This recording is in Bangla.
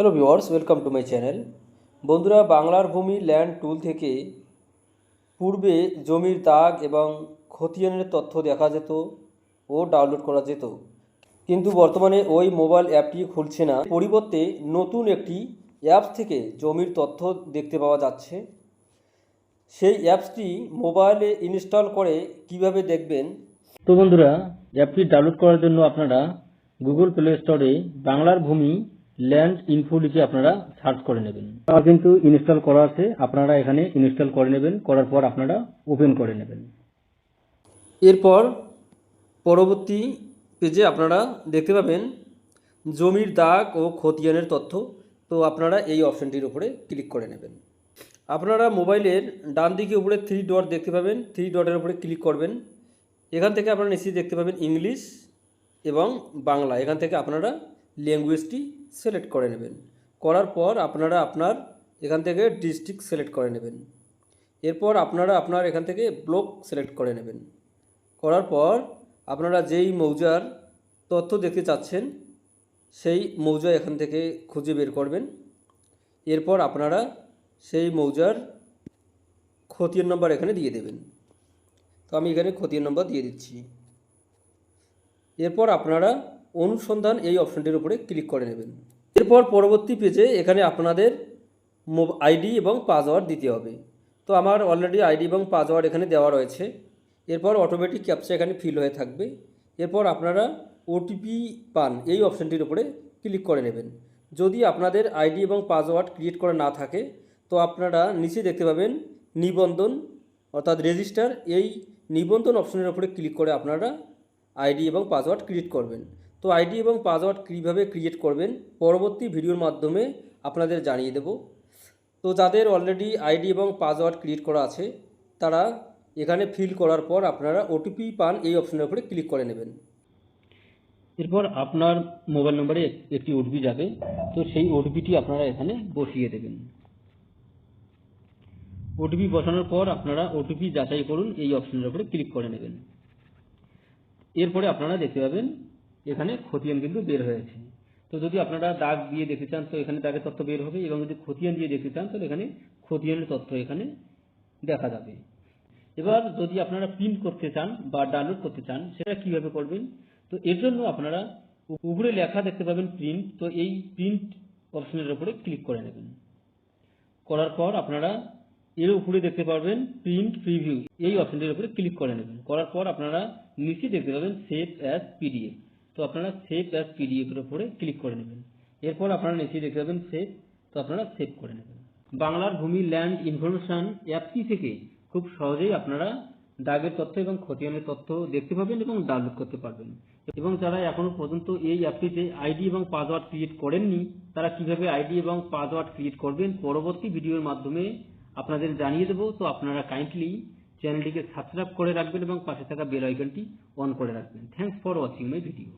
Hello viewers, welcome to my channel. বন্ধুরা, বাংলার ভূমি ল্যান্ড টুল থেকে পূর্বে জমির দাগ এবং খতিয়ানের তথ্য দেখা যেত ও ডাউনলোড করা যেত, কিন্তু বর্তমানে ওই মোবাইল অ্যাপটি খুলছে না। পরিবর্তে নতুন একটি অ্যাপস থেকে জমির তথ্য দেখতে পাওয়া যাচ্ছে। সেই অ্যাপসটি মোবাইলে ইনস্টল করে কিভাবে দেখবেন। তো বন্ধুরা, অ্যাপটি ডাউনলোড করার জন্য আপনারা গুগল প্লে স্টোরে বাংলার ভূমি ল্যান্ড ইনফো লিখে আপনারা সার্চ করে নেবেন। আমার কিন্তু ইনস্টল করা আছে, আপনারা এখানে ইনস্টল করে নেবেন। করার পর আপনারা ওপেন করে নেবেন। এরপর পরবর্তী পেজে আপনারা দেখতে পাবেন জমির দাগ ও খতিয়ানের তথ্য। তো আপনারা এই অপশানটির উপরে ক্লিক করে নেবেন। আপনারা মোবাইলের ডান দিকে উপরে 3 ডট দেখতে পাবেন, 3 ডটের উপরে ক্লিক করবেন। এখান থেকে আপনারা নিশ্চয়ই দেখতে পাবেন ইংলিশ এবং বাংলা। এখান থেকে আপনারা ল্যাঙ্গুয়েজটি সিলেক্ট করে নেবেন। করার পর আপনারা আপনার এখান থেকে ডিস্ট্রিক্ট সিলেক্ট করে নেবেন। এরপর আপনারা আপনার এখান থেকে ব্লক সিলেক্ট করে নেবেন। করার পর আপনারা যেই মৌজার তথ্য দেখতে চাচ্ছেন সেই মৌজা এখান থেকে খুঁজে বের করবেন। এরপর আপনারা সেই মৌজার খতিয়ান নম্বর এখানে দিয়ে দেবেন। তো আমি এখানে খতিয়ান নম্বর দিয়ে দিচ্ছি। এরপর আপনারা অনুসন্ধান এই অপশনটির উপরে ক্লিক করে নেবেন। এরপর পরবর্তী পেজে এখানে আপনাদের আইডি এবং পাসওয়ার্ড দিতে হবে। তো আমার অলরেডি আইডি এবং পাসওয়ার্ড এখানে দেওয়া রয়েছে। এরপর অটোমেটিক ক্যাপচা এখানে ফিল হয়ে থাকবে। এরপর আপনারা ওটিপি পান এই অপশনটির উপরে ক্লিক করে নেবেন। যদি আপনাদের আইডি এবং পাসওয়ার্ড ক্রিয়েট করা না থাকে তো আপনারা নিচে দেখতে পাবেন নিবন্ধন অর্থাৎ রেজিস্টার। এই নিবন্ধন অপশনের উপরে ক্লিক করে আপনারা আইডি এবং পাসওয়ার্ড ক্রিয়েট করবেন। তো আইডি এবং পাসওয়ার্ড কীভাবে ক্রিয়েট করবেন পরবর্তী ভিডিওর মাধ্যমে আপনাদের জানিয়ে দেব। তো যাদের অলরেডি আইডি এবং পাসওয়ার্ড ক্রিয়েট করা আছে তারা এখানে ফিল করার পর আপনারা ওটিপি পান এই অপশনের উপরে ক্লিক করে নেবেন। এরপর আপনার মোবাইল নম্বরে একটি ওটিপি যাবে। তো সেই ওটিপিটি আপনারা এখানে বসিয়ে দেবেন। ওটিপি বসানোর পর আপনারা ওটিপি যাচাই করুন এই অপশনের উপরে ক্লিক করে নেবেন। এরপরে আপনারা দেখতে পাবেন এখানে খতিয়ান কিন্তু বের হয়েছে। তো যদি আপনারা দাগ দিয়ে দেখতে চান তো এখানে দাগের তথ্য বের হবে, এবং যদি খতিয়ান দিয়ে দেখতে চান তাহলে এখানে খতিয়ানের তথ্য এখানে দেখা যাবে। এবার যদি আপনারা প্রিন্ট করতে চান বা ডাউনলোড করতে চান সেটা কিভাবে করবেন, তো এর জন্য আপনারা উপরে লেখা দেখতে পাবেন প্রিন্ট। তো এই প্রিন্ট অপশনের উপরে ক্লিক করে নেবেন। করার পর আপনারা এর উপরে দেখতে পাবেন প্রিন্ট প্রিভিউ এই অপশনটির উপরে ক্লিক করে নেবেন। করার পর আপনারা নিচে দেখতে পাবেন সেভ অ্যাজ পিডিএফ। তো আপনারা সেভ অ্যাজ পিডিএফ এর উপরে ক্লিক করে নেবেন। এরপর আপনারা নিচে দেখতে পাবেন সেভ। তো আপনারা সেভ করে নেবেন। বাংলার ভূমি ল্যান্ড ইনফরমেশন অ্যাপটি থেকে খুব সহজেই আপনারা দাগের তথ্য এবং খতিয়ানের তথ্য দেখতে পাবেন এবং ডাউনলোড করতে পারবেন। এবং যারা এখনো পর্যন্ত এই অ্যাপটিতে আইডি এবং পাসওয়ার্ড ক্রিয়েট করেননি তারা কিভাবে আইডি এবং পাসওয়ার্ড ক্রিয়েট করবেন পরবর্তী ভিডিওর মাধ্যমে আপনাদের জানিয়ে দেব। তো আপনারা কাইন্ডলি চ্যানেলটিকে সাবস্ক্রাইব করে রাখবেন এবং পাশে থাকা বেল আইকনটি অন করে রাখবেন। Thanks for watching my video.